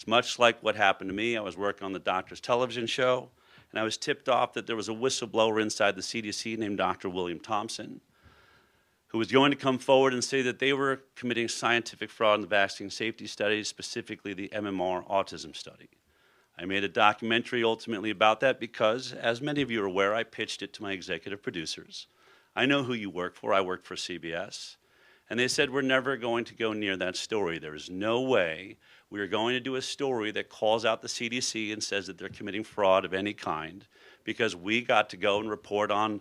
much like what happened to me. I was working on the doctor's television show, and I was tipped off that there was a whistleblower inside the CDC named Dr. William Thompson, who was going to come forward and say that they were committing scientific fraud in the vaccine safety studies, specifically the MMR autism study. I made a documentary ultimately about that because, as many of you are aware, I pitched it to my executive producers. I know who you work for. I work for CBS. And they said, we're never going to go near that story. There is no way we are going to do a story that calls out the CDC and says that they're committing fraud of any kind, because we got to go and report on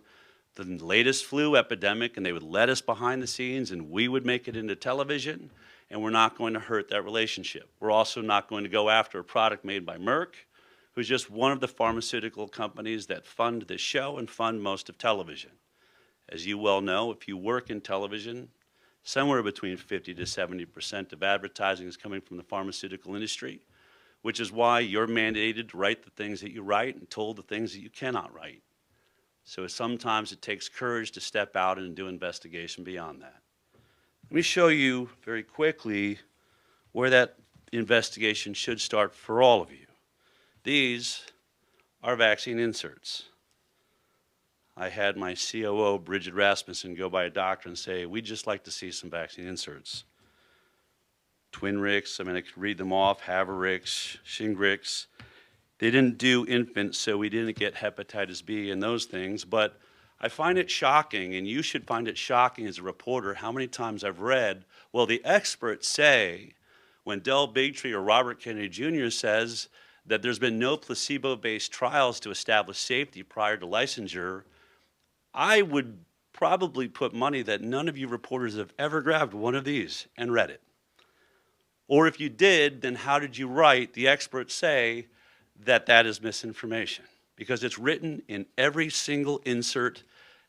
the latest flu epidemic, and they would let us behind the scenes, and we would make it into television, and we're not going to hurt that relationship. We're also not going to go after a product made by Merck, who's just one of the pharmaceutical companies that fund this show and fund most of television. As you well know, if you work in television, somewhere between 50 to 70% of advertising is coming from the pharmaceutical industry, which is why you're mandated to write the things that you write and told the things that you cannot write. So sometimes it takes courage to step out and do investigation beyond that. Let me show you very quickly where that investigation should start for all of you. These are vaccine inserts. I had my COO, Bridget Rasmussen, go by a doctor and say, we'd just like to see some vaccine inserts. Twinrix, I mean, I could read them off, Haverix, Shingrix. They didn't do infants, so we didn't get hepatitis B and those things, but I find it shocking, and you should find it shocking as a reporter, how many times I've read, well, the experts say, when Del Bigtree or Robert Kennedy Jr. says that there's been no placebo-based trials to establish safety prior to licensure, I would probably put money that none of you reporters have ever grabbed one of these and read it. Or if you did, then how did you write? The experts say that that is misinformation, because it's written in every single insert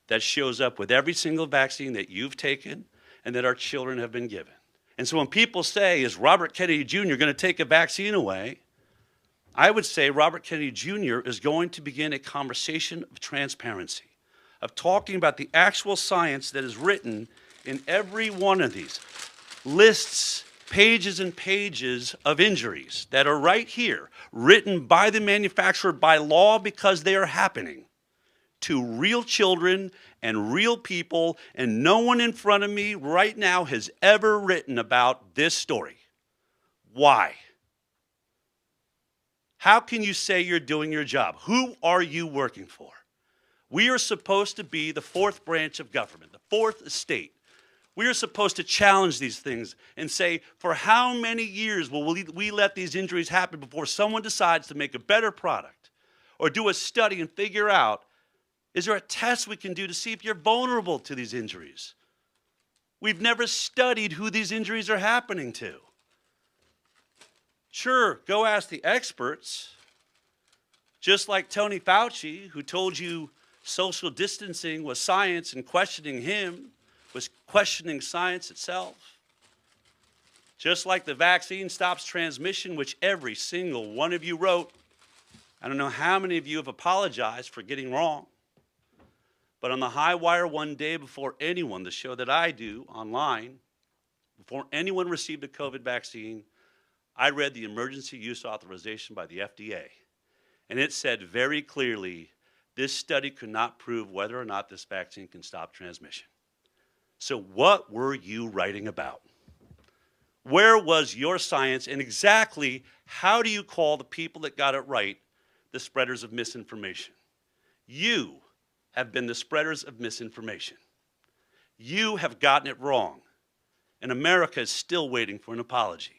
that shows up with every single vaccine that you've taken and that our children have been given. And so when people say, is Robert Kennedy Jr. going to take a vaccine away? I would say Robert Kennedy Jr. is going to begin a conversation of transparency, of talking about the actual science that is written in every one of these lists, pages and pages of injuries that are right here, written by the manufacturer by law because they are happening to real children and real people, and no one in front of me right now has ever written about this story. Why? How can you say you're doing your job? Who are you working for? We are supposed to be the fourth branch of government, the fourth estate. We are supposed to challenge these things and say, for how many years will we let these injuries happen before someone decides to make a better product or do a study and figure out, is there a test we can do to see if you're vulnerable to these injuries? We've never studied who these injuries are happening to. Sure, go ask the experts, just like Tony Fauci, who told you social distancing was science, and questioning him was questioning science itself. Just like the vaccine stops transmission, which every single one of you wrote. I don't know how many of you have apologized for getting wrong. But on the high wire one day before anyone, the show that I do online, before anyone received a COVID vaccine, I read the emergency use authorization by the FDA. And it said very clearly, this study could not prove whether or not this vaccine can stop transmission. So what were you writing about? Where was your science, and exactly how do you call the people that got it right the spreaders of misinformation? You have been the spreaders of misinformation. You have gotten it wrong, and America is still waiting for an apology.